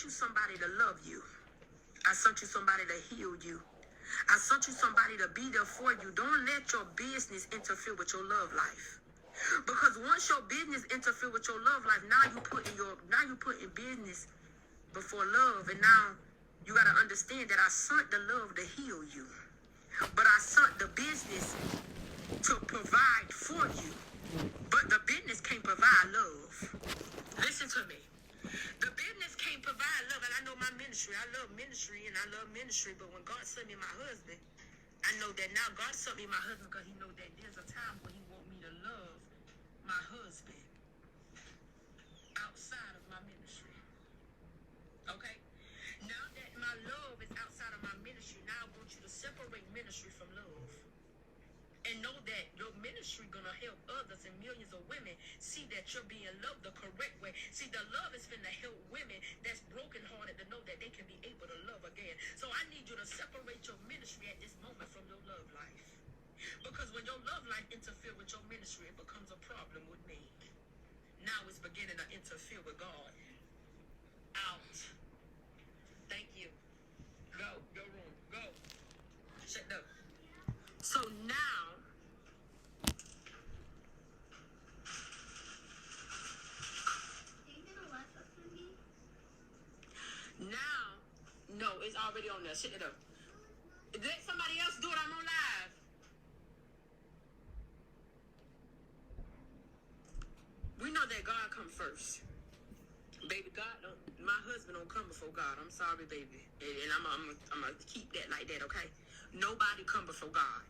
sent you somebody to love you. I sent you somebody to heal you. I sent you somebody to be there for you. Don't let your business interfere with your love life. Because once your business interfere with your love life, now you put in business before love, and now you gotta understand that I sent the love to heal you, but I sent the business to provide for you. But the business can't provide love. Listen to me. The business can't provide love, and I know my ministry. I love ministry, and I love ministry. But when God sent me my husband, I know that now God sent me my husband because He knows that there's a time when He wants me to love my husband outside of my ministry. Okay? Now that my love is outside of my ministry, now I want you to separate ministry from love. And know that your ministry gonna help others and millions of women see that you're being loved the correct way. See, the love is finna help women that's brokenhearted to know that they can be able to love again. So I need you to separate your ministry at this moment from your love life. Because when your love life interferes with your ministry, it becomes a problem with me. Now it's beginning to interfere with God. Out. Thank you. Go. Your room. Go. Shut up. So now, no, it's already on there. Shut it up. Let somebody else do it. I'm on live. We know that God comes first. Baby, my husband don't come before God. I'm sorry, baby. And I'm going to keep that like that, okay? Nobody come before God.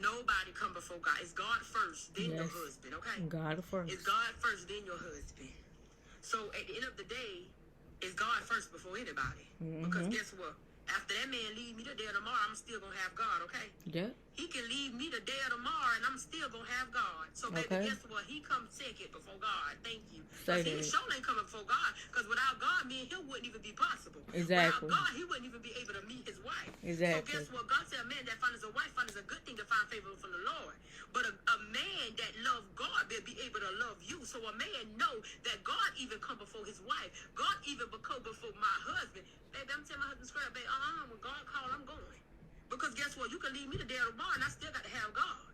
Nobody come before God. It's God first, then your husband, okay? God first. It's God first, then your husband. So at the end of the day, it's God first before anybody. Because guess what? After that man leave me today or tomorrow, I'm still going to have God, okay? Yeah. He can leave me today or tomorrow, and I'm still going to have God. So, baby, guess what? He comes second before God. Thank you. Because he sure ain't coming before God. Because without God, me and him wouldn't even be possible. Exactly. Without God, he wouldn't even be able to meet his wife. Exactly. So, guess what? God said a man that finds a wife finds a good thing to find favor from the Lord. But a man that loves God will be able to love you. So, a man know that God even come before his wife. God even come before my husband. Baby, I'm telling my husband straight up, baby, when God call, I'm going. Because guess what? You can leave me the day or tomorrow, and I still got to have God.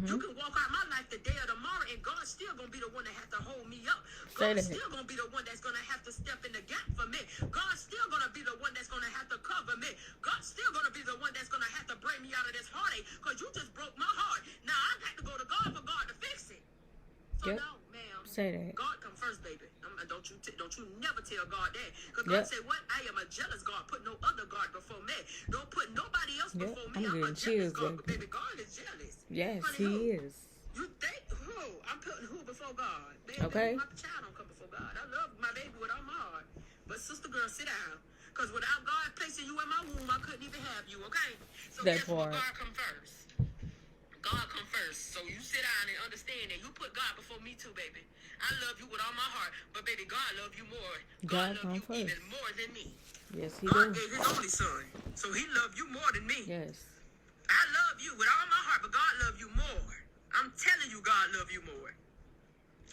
You can walk out my life the day or tomorrow, and God's still going to be the one that has to hold me up. God's still going to be the one that's going to have to step in the gap for me. God's still going to be the one that's going to have to cover me. God's still going to be the one that's going to have to bring me out of this heartache, because you just broke my heart. Now I got to go to God for God to fix it. So no, ma'am. Say that. God come first, baby. Don't you never tell God that. Because God said, what? I am a jealous God. Put no other God before me. Don't put nobody else before me. I'm a jealous God. Baby, God is jealous. Yes, honey, he is. You think who? I'm putting who before God? Baby, okay. My child don't come before God. I love my baby with all my heart. But sister girl, sit down. Because without God placing you in my womb, I couldn't even have you, okay? So guess what? God come first. God come first. So you sit down and understand that you put God before me too, baby. I love you with all my heart, but baby, God love you more. God love you first. Even more than me. Yes, he God does. gave his only son, so he loved you more than me. Yes. I love you with all my heart, but God love you more. I'm telling you, God love you more.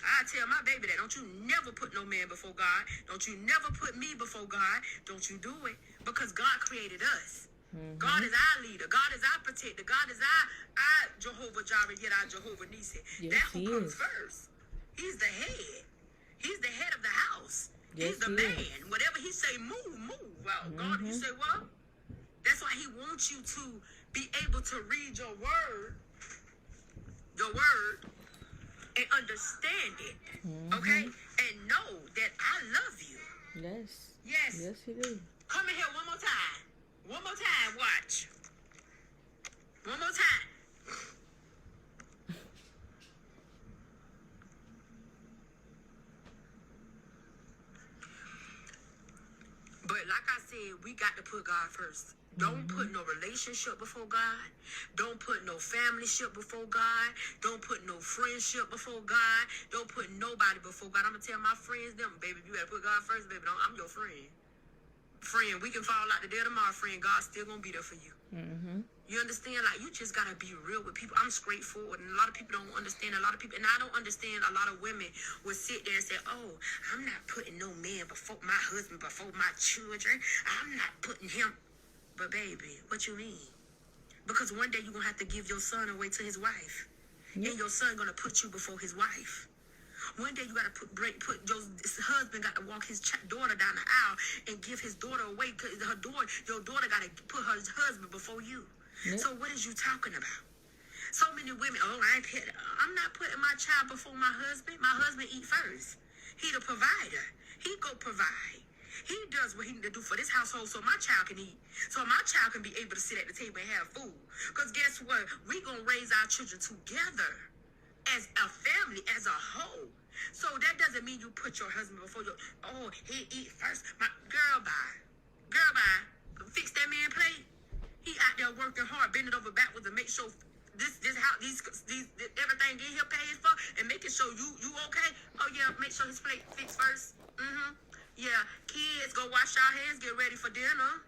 I tell my baby that. Don't you never put no man before God. Don't you never put me before God. Don't you do it. Because God created us. God is our leader. God is our protector. God is our Jehovah Jireh, yet our Jehovah Nissi. Yes, that who comes first. He's the head. He's the head of the house. Yes, he's the man. Whatever he say, move. Well, God, you say what? That's why he wants you to be able to read your word, and understand it. Okay? And know that I love you. Yes. Yes. Yes, he do. Come in here one more time. One more time, watch. One more time. But like I said, we got to put God first. Don't put no relationship before God. Don't put no family ship before God. Don't put no friendship before God. Don't put nobody before God. I'm going to tell my friends, them, baby, you got to put God first, baby. I'm your friend. friend, we can fall out today or tomorrow, friend. God's still gonna be there for you. You understand? Like, you just gotta be real with people. I'm straightforward, and a lot of people don't understand. A lot of people, and I don't understand. A lot of women will sit there and say, "Oh, I'm not putting no man before my husband, before my children. I'm not putting him." But baby, what you mean? Because one day you're gonna have to give your son away to his wife, and your son gonna put you before his wife. One day you gotta put your husband got to walk his daughter down the aisle and give his daughter away, because your daughter gotta put her husband before you. So what is you talking about? So many women, I'm not putting my child before my husband. My husband eat first. He the provider. He go provide. He does what he need to do for this household so my child can eat. So my child can be able to sit at the table and have food. Because guess what? We gonna raise our children together as a family, as a whole. So that doesn't mean you put your husband before your, he eat first. My girl, bye. Fix that man plate. He out there working hard, bending over backwards to make sure this how these everything get here paid for, and making sure you okay. Oh yeah, make sure his plate fixed first. Yeah, kids, go wash your hands, get ready for dinner.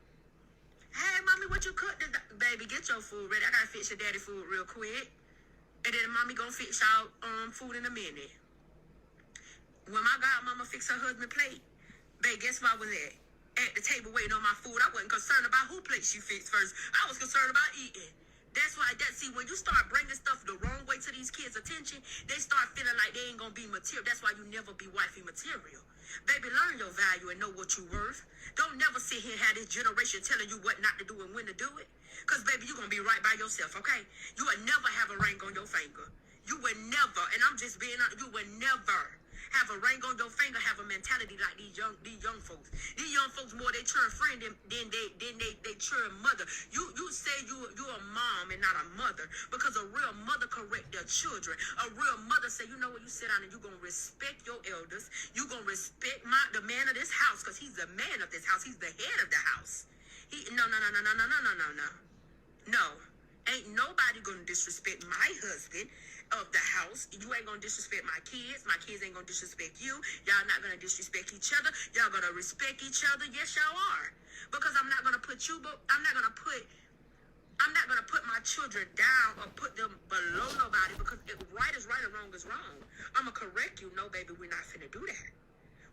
Hey, mommy, what you cook? Baby, get your food ready. I gotta fix your daddy food real quick, and then mommy gonna fix y'all food in a minute. When my godmama fixed her husband plate, babe, guess where I was at the table waiting on my food. I wasn't concerned about who plate she fixed first. I was concerned about eating. That's why see, when you start bringing stuff the wrong way to these kids' attention, they start feeling like they ain't gonna be material. That's why you never be wifey material. Baby, learn your value and know what you worth. Don't never sit here and have this generation telling you what not to do and when to do it. Because, baby, you're gonna be right by yourself, okay? You will never have a ring on your finger. You will never, and I'm just being honest, you will never have a ring on your finger, have a mentality like these young folks. These young folks more they churn friend than they churn mother. You say you're a mom and not a mother, because a real mother correct their children. A real mother say, you know what, you sit down and you gonna respect your elders. You gonna respect the man of this house, because he's the man of this house. He's the head of the house. No. Ain't nobody gonna disrespect my husband of the house. You ain't gonna disrespect my kids. My kids ain't gonna disrespect you. Y'all not gonna disrespect each other. Y'all gonna respect each other. Yes, y'all are. Because I'm not gonna put my children down or put them below nobody, because right is right and wrong is wrong. I'm gonna correct you. No, baby, we're not finna do that.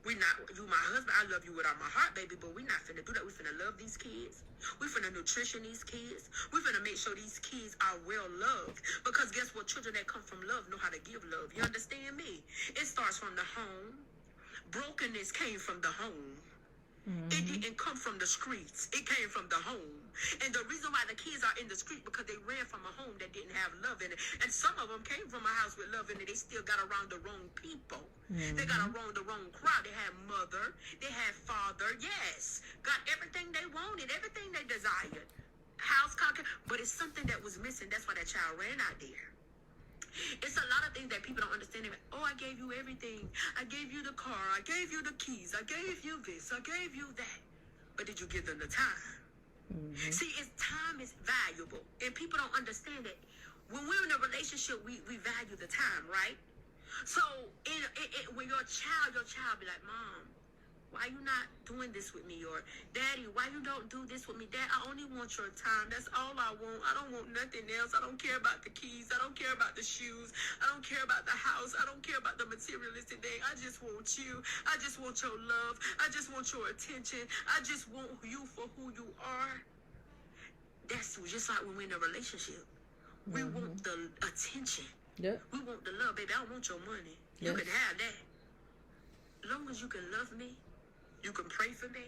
You my husband, I love you with all my heart, baby, but we not finna do that. We finna love these kids. We finna nutrition these kids. We finna make sure these kids are well loved. Because guess what? Children that come from love know how to give love. You understand me? It starts from the home. Brokenness came from the home. It didn't come from the streets. It came from the home. And the reason why the kids are in the street, because they ran from a home that didn't have love in it. And some of them came from a house with love in it. They still got around the wrong people. They got around the wrong crowd. They had mother. They had father. Yes. Got everything they wanted. Everything they desired. House, car, but it's something that was missing. That's why that child ran out there. It's a lot of things that people don't understand. Oh, I gave you everything. I gave you the car. I gave you the keys. I gave you this. I gave you that. But did you give them the time? See, time is valuable. And people don't understand that. When we're in a relationship, we value the time, right? So when your child be like, Mom, why you not doing this with me? Or Daddy, why you don't do this with me? Dad, I only want your time. That's all I want. I don't want nothing else. I don't care about the keys. I don't care about the shoes. I don't care about the house. I don't care about the materialistic thing. I just want you. I just want your love. I just want your attention. I just want you for who you are. That's just like when we're in a relationship. We want the attention. Yeah. We want the love, baby. I don't want your money. You can have that. As long as you can love me, you can pray for me,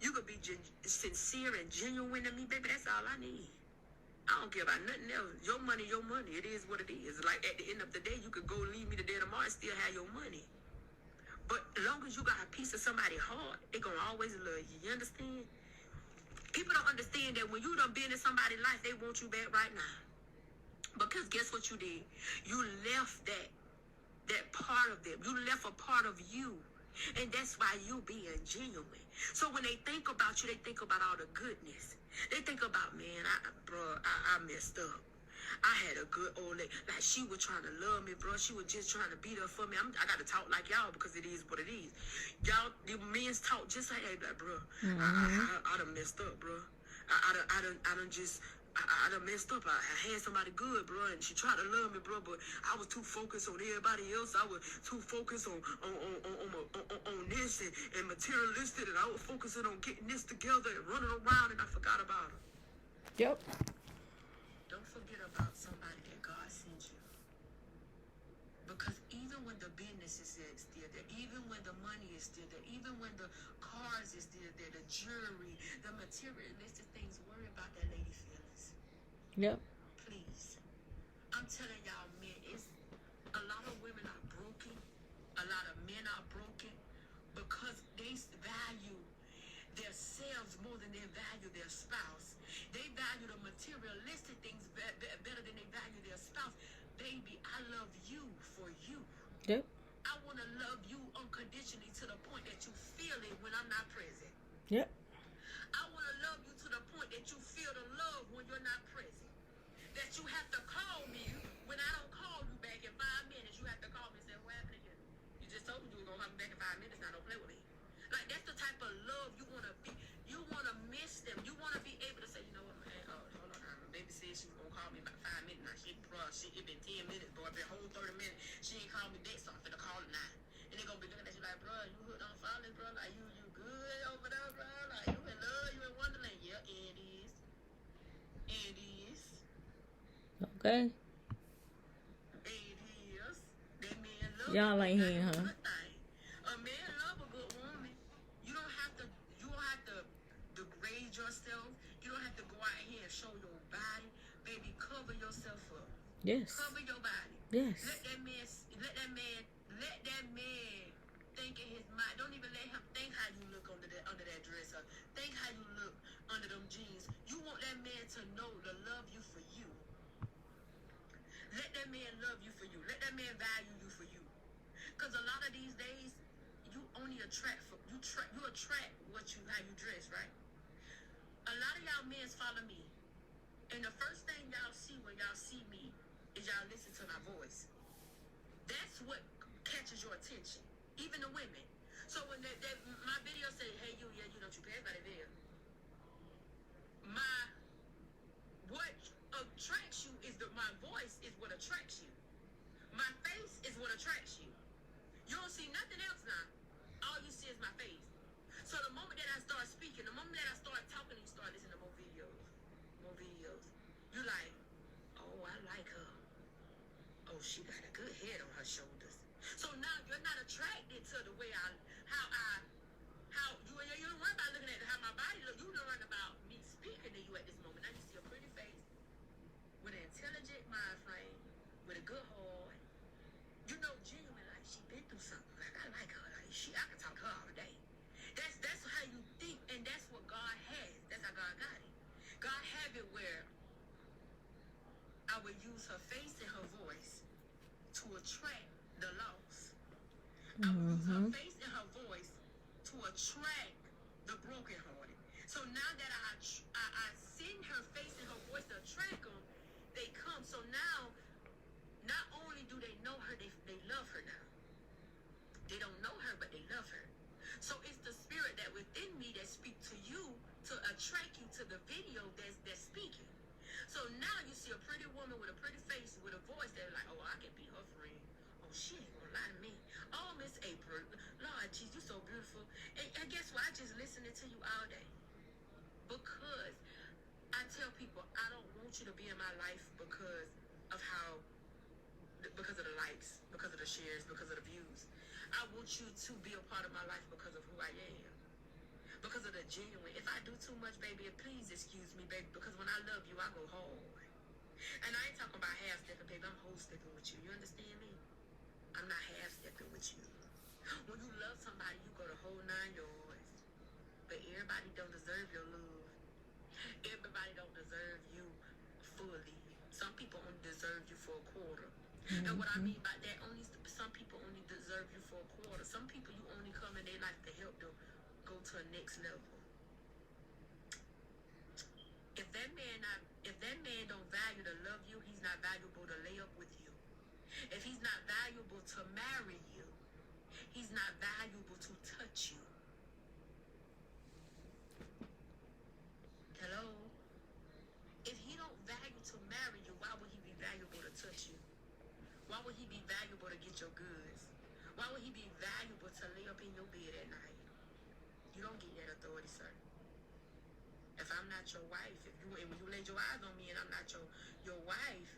you can be sincere and genuine to me, baby. That's all I need. I don't care about nothing else. Your money, your money. It is what it is. Like at the end of the day, you could go leave me today tomorrow and still have your money. But as long as you got a piece of somebody's heart, they gonna always love you. You understand? People don't understand that when you done been in somebody's life, they want you back right now. Because guess what you did? You left that part of them. You left a part of you. And that's why you being genuine. So when they think about you, they think about all the goodness. They think about, man, I messed up. I had a good old lady. Like, she was trying to love me, bro. She was just trying to be there for me. I got to talk like y'all because it is what it is. Y'all, the men's talk just like that, like, bro. I done messed up, bro. I done messed up. I had somebody good, bro, and she tried to love me, bro, but I was too focused on everybody else. I was too focused on this and materialistic, and I was focusing on getting this together and running around, and I forgot about her. Yep. Don't forget about somebody that God sent you. Because even when the business is still there, even when the money is still there, even when the cars is still there, the jewelry, the materialistic things, worry about that lady feelings. Yep. Please. I'm telling y'all, men, it's a lot of women are broken. A lot of men are broken because they value themselves more than they value their spouse. They value the materialistic things better than they value their spouse. Baby, I love you for you. Yep. I want to love you unconditionally to the point that you feel it when I'm not present. Yep. I want to love you to the point that you feel the love when you're not present. That you have to call me when I don't call you back in 5 minutes. You have to call me and say, what happened again? You just told me you were going to come back in 5 minutes. Now don't play with me. Like, that's the type of love you want to be. You want to miss them. You want to be able to say, you know what, man, hold on. Baby said she was going to call me about 5 minutes. Now, it been 10 minutes, boy. It been a whole 30 minutes. She ain't called me back, so I'm finna call her now. And they going to be looking at you like, bro, you hooked on falling, bro. Like, you good over there, bro. Like, you in love, you in Wonderland. Yeah, it is. It is. Okay. It is. That man love Y'all ain't hearing her. A man love a good woman. You don't have to degrade yourself. You don't have to go out here and show your body. Baby, cover yourself up. Yes. Cover your body. Yes. Let that man think in his mind. Don't even let him think how you look under that dress. Or think how you look under them jeans. You want that man to know to love you for you. Let that man love you for you. Let that man value you for you. Because a lot of these days, you only attract how you dress, right? A lot of y'all men follow me, and the first thing y'all see when y'all see me is y'all listen to my voice. That's what catches your attention, even the women. So when my video say, "Hey, you don't you pay everybody there." What attracts you is my voice is what attracts you. My face is what attracts you. You don't see nothing else now. All you see is my face. So the moment that I start speaking, the moment that I start talking, you start listening to more videos. You like, oh, I like her. Oh, she got a good head on her shoulders. So now you're not attracted to the way how you don't worry about looking at how my body looks. You don't worry about me speaking to you at this moment. Now you see a pretty face with an intelligent mind frame, with a good heart. You know, genuine, like she been through something. Like, I like her. Like, I can talk to her all day. That's how you think, and that's what God has. That's how God got it. God have it where I would use her face and her voice to attract the lost. I would use her face and her voice to attract the brokenhearted. So now that I send her face and her voice to attract them, they come. So now, not only do they know her, they love her now. They don't know her, but they love her. So it's the spirit that within me that speak to you to attract you to the video that's speaking. So now you see a pretty woman with a pretty face, with a voice that's like, oh, I can be her friend. Oh, she ain't gonna lie to me. Oh, Miss April, Lord, geez, you so beautiful. And guess what? I just listening to you all day. Because I tell people, I don't want you to be in my life because of the likes, because of the shares, because of the views. I want you to be a part of my life because of who I am. Because of the genuine. If I do too much, baby, please excuse me, baby, because when I love you, I go hard. And I ain't talking about half-stepping, baby. I'm whole-stepping with you. You understand me? I'm not half-stepping with you. When you love somebody, you go the whole 9 yards. But everybody don't deserve your love. Everybody don't deserve you fully. Some people only deserve you for a quarter. And what I mean by that, some people only deserve you for a quarter. Some people you only come in their life to help them go to a next level. If that man don't value to love you, he's not not valuable to lay up with you, if he's not valuable to marry you, he's not valuable to touch you. Hello? If he don't value to marry you, why would he be valuable to touch you? Why would he be valuable to get your goods? Why would he be valuable to lay up in your bed at night? You don't get that authority, sir. If I'm not your wife, when you laid your eyes on me and I'm not your wife,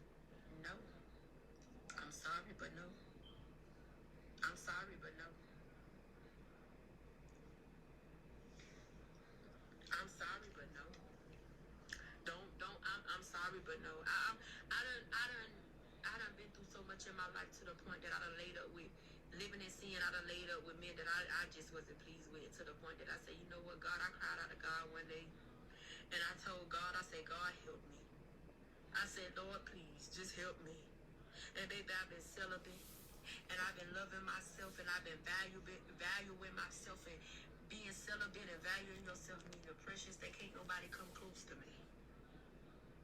no. I'm sorry, but no. I'm sorry, but no. I'm sorry, but no. I'm sorry, but no. I done been through so much in my life to the point that I done laid up with, living in sin, I done laid up with men that I just wasn't pleased with, to the point that I said, you know what, God, I cried out to God one day, and I told God, I said, God, help me. I said, Lord, please, just help me. And baby, I've been celibate, and I've been loving myself, and I've been valuing myself, and being celibate and valuing yourself mean the precious that can't nobody come close to me.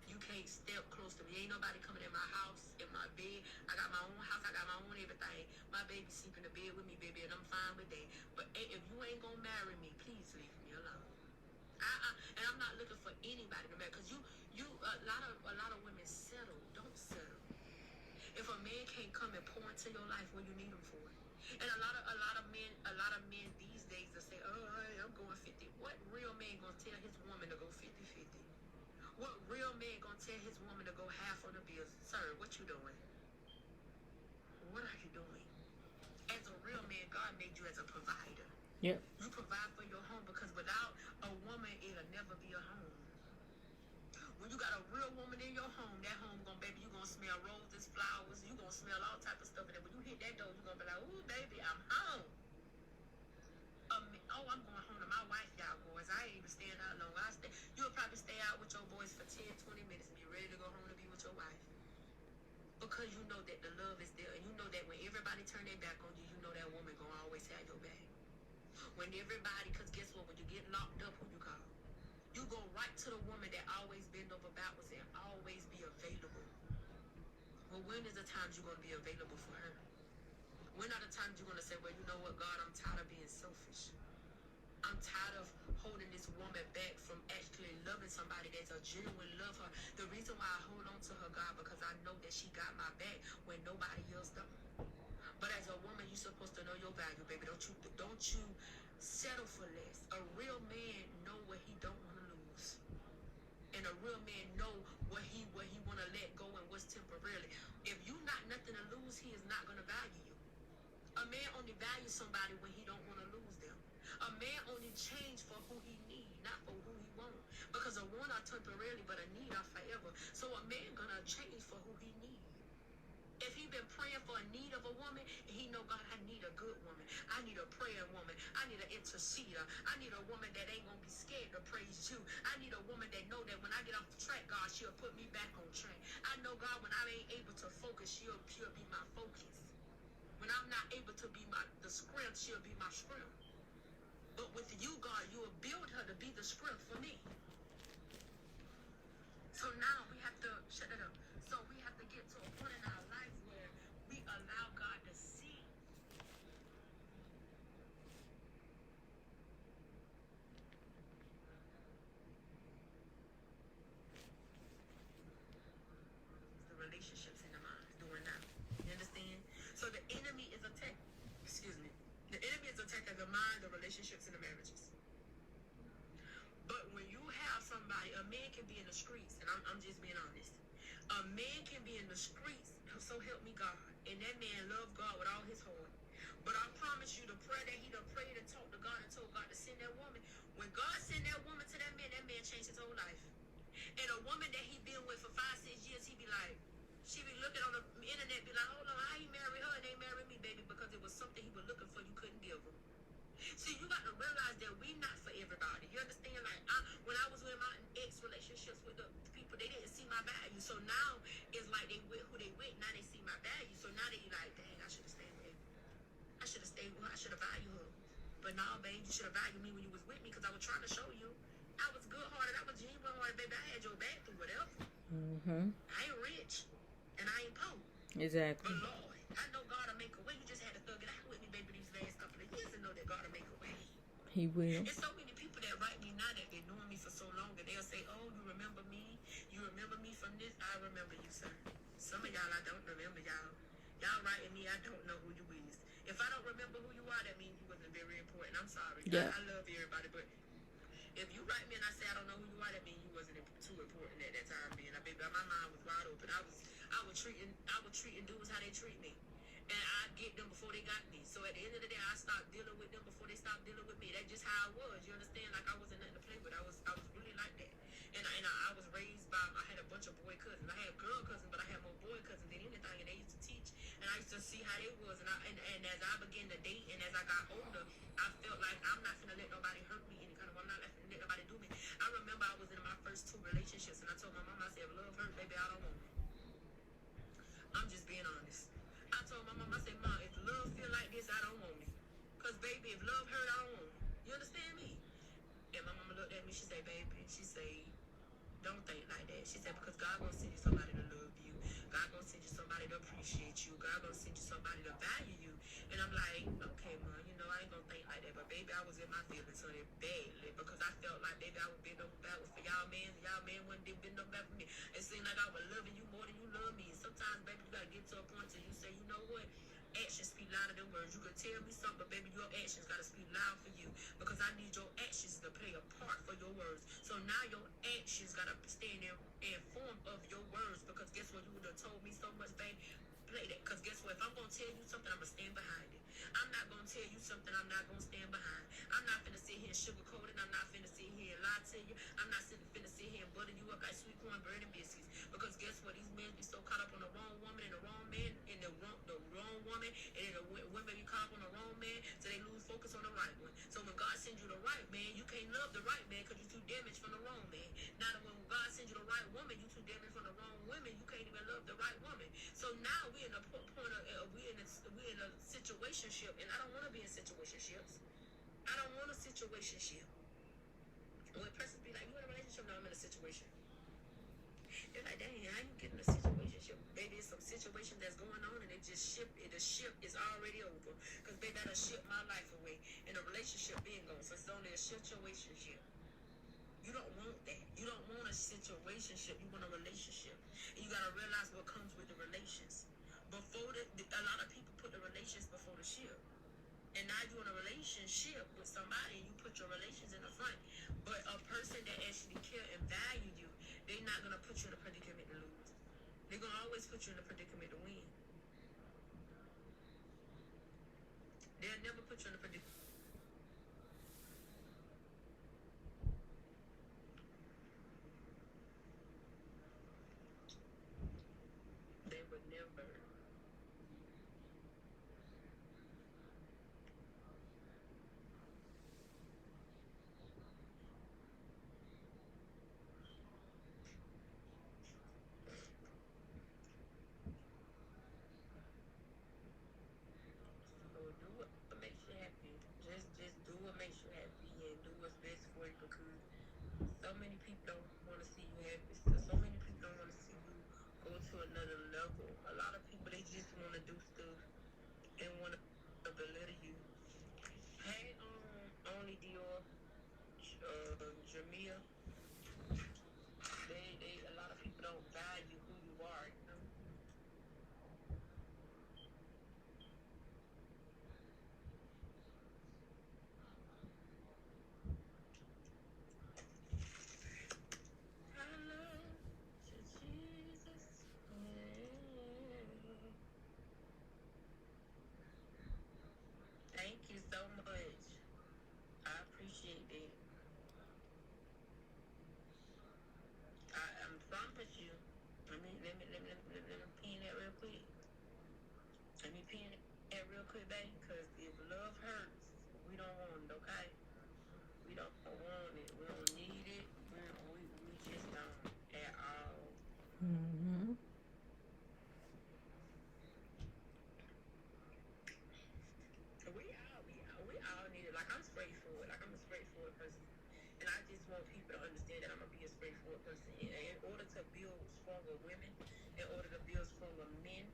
You can't step close to me. Ain't nobody coming in my house, in my bed. I got my own house. I got my own everything. My baby sleep in the bed with me, baby, and I'm fine with that. But if you ain't gonna marry me, please leave me alone. And I'm not looking for anybody to marry, because a lot of women settle. Don't settle. If a man can't come and pour into your life when you need him for it. And a lot of men these days will say, oh, hey, I'm going 50. What real man gonna tell his woman to go 50-50? What real man gonna tell his woman to go half on the bills? Sir, what you doing? What are you doing? As a real man, God made you as a provider. Yep. You provide for your home, because without a woman, it'll never be a home. When you got a real woman in your home, that home you gonna smell roses, flowers, you gonna smell all type of stuff. And then when you hit that door, you gonna be like, ooh, baby, I'm home. I'm going home to my wife, y'all boys. I ain't even staying out long. You'll probably stay out with your boys for 10-20 minutes and be ready to go home to be with your wife. Because you know that the love is there, and you know that when everybody turn their back on you, you know that woman gonna always have your back. When everybody, because guess what, when you get locked up, who you call? You go right to the woman that always bend over backwards and always be available. Well, when is the times you're going to be available for her? When are the times you're going to say, well, you know what, God, I'm tired of being selfish. I'm tired of holding this woman back from actually loving somebody that's a genuine love her. The reason why I hold on to her, God, because I know that she got my back when nobody else don't. But as a woman, you're supposed to know your value, baby. Don't you settle for less. A real man know what he don't want to lose. And a real man know what he want to let go and what's temporarily. If you not nothing to lose, he is not going to value you. A man only values somebody when he don't want to lose them. A man only change for who he need, not for who he want. Because a want are temporarily, but a need are forever. So a man gonna change for who he need. If he been praying for a need of a woman, and he know, God, I need a good woman. I need a praying woman. I need an interceder. I need a woman that ain't gonna be scared to praise you. I need a woman that know that when I get off the track, God, she'll put me back on track. I know, God, when I ain't able to focus, she'll be my focus. When I'm not able to be the strength, she'll be my strength. But with you, God, you will build her to be the strength for me. So now we have to shut it up. So we have to get to a point in our life where we allow God to see. The relationships in the mind doing now. You understand? So the enemy is attacking. Excuse me. The enemy is attacking the mind, the relationships, and the marriages. But when you have somebody, a man can be in the streets, and I'm just being honest. A man can be in the streets, so help me God, and that man love God with all his heart. But I promise you, the prayer that he done prayed and talked to God and told God to send that woman, when God sent that woman to that man changed his whole life. And a woman that he been with for 5-6 years, he be like, she be looking on the internet, be like, hold on, how he marry her and they marry me, baby, because it was something he was looking for, you couldn't give him. See, you got to realize that we not for everybody. You understand? Like, when I was with my ex-relationships with the people, they didn't see my value. So now, it's like they with who they with, now they see my value. So now they like, dang, I should have stayed with her. I should have stayed with her. I should have valued her. But now, babe, you should have valued me when you was with me, because I was trying to show you. I was good-hearted. I was genuine-hearted, baby. I had your back through whatever. Mm-hmm. I ain't rich. Exactly. But Lord, I know God will make a way. You just had to thug it out with me, baby, these last couple of years and know that God will make a way. He will. There's so many people that write me now that they're knowing me for so long that they'll say, oh, you remember me? You remember me from this? I remember you, sir. Some of y'all, I don't remember y'all. Y'all writing me, I don't know who you is. If I don't remember who you are, that means you wasn't very important. I'm sorry. Yeah. I love everybody, but if you write me and I say I don't know who you are, that means you wasn't too important at that time, being. Baby, my mind was wide open. I would treat dudes how they treat me, and I get them before they got me. So at the end of the day, I stopped dealing with them before they stopped dealing with me. That's just how I was. You understand? Like I wasn't nothing to play with. I was really like that. And I was raised by. I had a bunch of boy cousins. I had girl cousins, but I had more boy cousins than anything. And they used to teach, and I used to see how they was. And as I began to date, and as I got older, I felt like I'm not gonna let nobody hurt me any kind of way. I'm not gonna let nobody do me. I remember I was in my first 2 relationships, and I told my mom, I said, if love hurt, baby, I don't want it. I'm just being honest. I told my mom, I said, Mom, if love feel like this, I don't want it. Because, baby, if love hurt, I don't want it. You understand me? And my mama looked at me, she said, baby, she said, don't think like that. She said, because God gonna send you somebody to love you. God gonna send you somebody to appreciate you. God gonna send you somebody to value you. And I'm like, okay, Mom, you know, I ain't gonna think like that. But baby, I was in my feelings on it badly because I felt like, baby, I would bend over backwards for y'all men. Y'all men wouldn't bend over back for me. It seemed like I was loving you more than you love me. And sometimes, baby, you gotta get to a point where you say, you know what? Actions speak louder than words. You can tell me something, but baby, your actions gotta speak loud for you because I need your actions to play a part for your words. So now your actions gotta stand in form of your words because guess what? You would have told me so much, babe. Play that because guess what? If I'm gonna tell you something, I'm gonna stand behind it. I'm not gonna tell you something I'm not gonna stand behind. I'm not finna sit here and sugarcoat it. I'm not finna sit here and lie to you. I'm not finna sit here and butter you up like sweet corn, bread, and biscuits. Because guess what? These men be so caught up on the wrong woman and the wrong man and the wrong woman, and then the women be caught up on the wrong man, so they lose focus on the right one. So when God sends you the right man, you can't love the right man because you're too damaged from the wrong man. Now when God sends you the right woman, you too damaged from the wrong woman. You can't even love the right woman. So now we're in a point of we're in a situationship, and I don't want to be in situationships. I don't want a situationship. When persons be like, you in a relationship? No, I'm in a situation. They're like, dang, how you get in a situationship? Baby, it's some situation that's going on, and it just the ship is already over. Because baby, that'll ship my life away, and the relationship being gone. So it's only a situationship. You don't want that. You don't want a situationship. You want a relationship. And you got to realize what comes with the relations. A lot of people put the relations before the ship. And now you're in a relationship with somebody and you put your relations in the front. But a person that actually care and value you, they're not going to put you in a predicament to lose. They're going to always put you in a predicament to win. They'll never put you in a predicament. They would never. So do what makes you happy. Just do what makes you happy and do what's best for you because so many people don't want to see you happy. So many people don't want to see you go to another level. A lot of people, they just want to do stuff and want to belittle you. Hey, only Dior, Jamia, a lot of people don't value who you are, you know? Hello to Jesus. Thank you so much. I appreciate it. I promise you. Let me pin that real quick. Let me pin that real quick, baby, because if love hurts, we don't want it, okay? We don't want it. We don't need it. We just don't at all. Mm-hmm. We all need it. Like I'm straightforward. Like I'm a straightforward person. And I just want people to understand that I'm gonna be a straightforward person. In order to build stronger women, in order to build stronger men,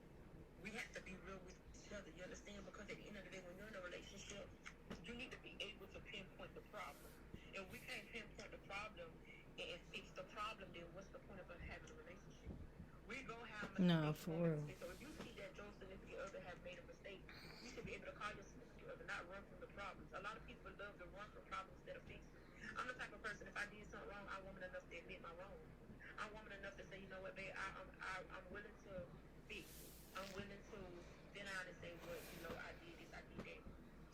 we have to be real with each other. You understand? Because at the end of the day, when you're in a relationship, you need to be able to pinpoint the problem. If we can't pinpoint the problem and fix the problem, then what's the point of us having a relationship? We gonna have mistakes. Nah, for real. So if you see that your significant other have made a mistake, you should be able to call your significant other, not run from the problems. A lot of people love to run from problems instead of fixing. I'm the type of person, if I did something wrong, I'm woman enough to admit my wrong. I'm woman enough to say, you know what, babe, I'm willing to fix. I'm willing to sit down and say, well, you know, I did this, I did that.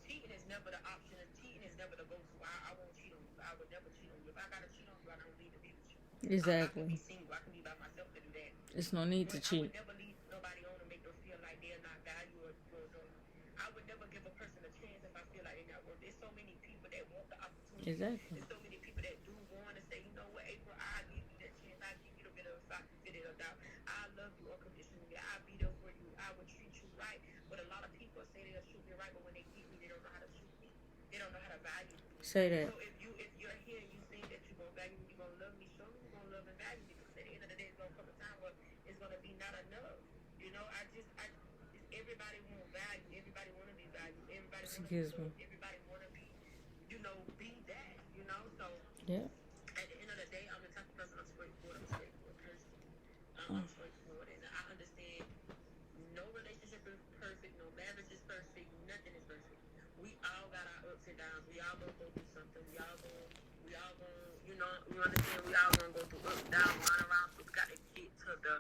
Cheating is never the option, and cheating is never the go-to. I won't cheat on you. I would never cheat on you. If I gotta cheat on you, I don't need to be with you. Exactly. I can be single. I can be by myself to do that. There's no need to cheat. I would never leave nobody on to make them feel like they're not valued or I would never give a person a chance if I feel like they're not worth it. There's so many people that want the opportunity. Exactly. There's so many people that do want to say, you know what, April, I'll give you that chance. I'll give you a bit of a doubt. I love you unconditionally. I'll be there for you. I will treat you right. But a lot of people say they'll treat me right, but when they get me, they don't know how to treat me. They don't know how to value me. Say that. So if you're here and you think that you're gonna value me, you're gonna love me, show me you're gonna love and value me. Because at the end of the day, it's gonna come a time where it's gonna be not enough. You know, everybody want value. Everybody want to be valued. Everybody want to be loved. Everybody want to be, you know, be that. You know, so yeah. At the end of the day, I'm the type of person. I'm straightforward. I'm a straightforward person. I'm straightforward, and I understand. No relationship is perfect. No marriage is perfect. Nothing is perfect. We all got our ups and downs. We all gonna go through something. We all gonna, you know, you understand. We all gonna go through ups, downs, run around. So we got to get to the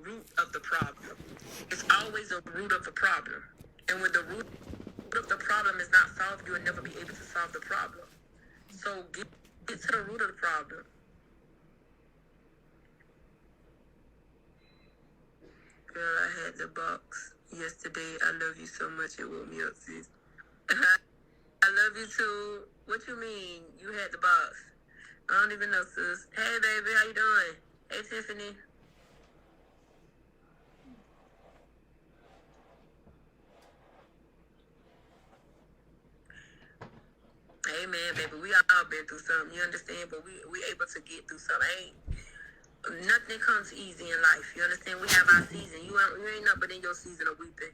root of the problem. It's always a root of the problem, and when the root of the problem is not solved, you will never be able to solve the problem. So get to the root of the problem. Girl, I had the box yesterday. I love you so much. It woke me up, sis. I love you too. What you mean? You had the box? I don't even know, sis. Hey, baby, how you doing? Hey, Tiffany. Hey, man, baby, we all been through something. You understand? But we able to get through something. Nothing comes easy in life. You understand? We have our season. You ain't up but in your season of weeping.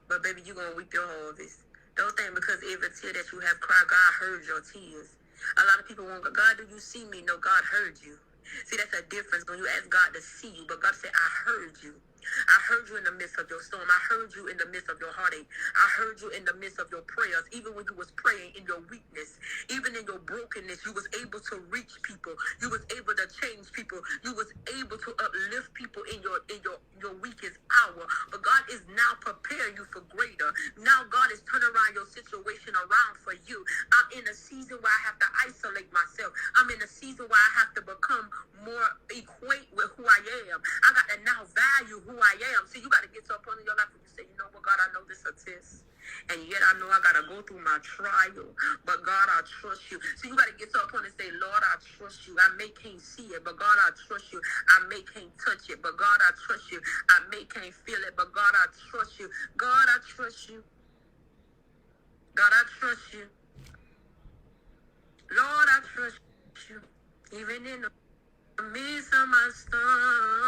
But baby, you gonna weep your harvest. Don't think because every tear that you have cried, God heard your tears. A lot of people want God, do you see me? No, God heard you. See, that's a difference when you ask God to see you. But God said, I heard you. I heard you in the midst of your storm. I heard you in the midst of your heartache. I heard you in the midst of your prayers. Even when you was praying in your weakness, even in your brokenness, you was able to reach people. You was able to change people. You was able to uplift people in your weakest hour. But God is now preparing you for greater. Now God is turning around your situation around for you. I'm in a season where I have to isolate myself. I'm in a season where I have to become more equate with who I am. I got to now value who I am. See, you got to get to a point in your life where you say, you know what, God, I know this is a test. And yet I know I got to go through my trial. But God, I trust you. So you got to get to a point and say, Lord, I trust you. I may can't see it, but God, I trust you. I may can't touch it, but God, I trust you. I may can't feel it, but God, I trust you. God, I trust you. God, I trust you. Lord, I trust you. Even in the midst of my storm.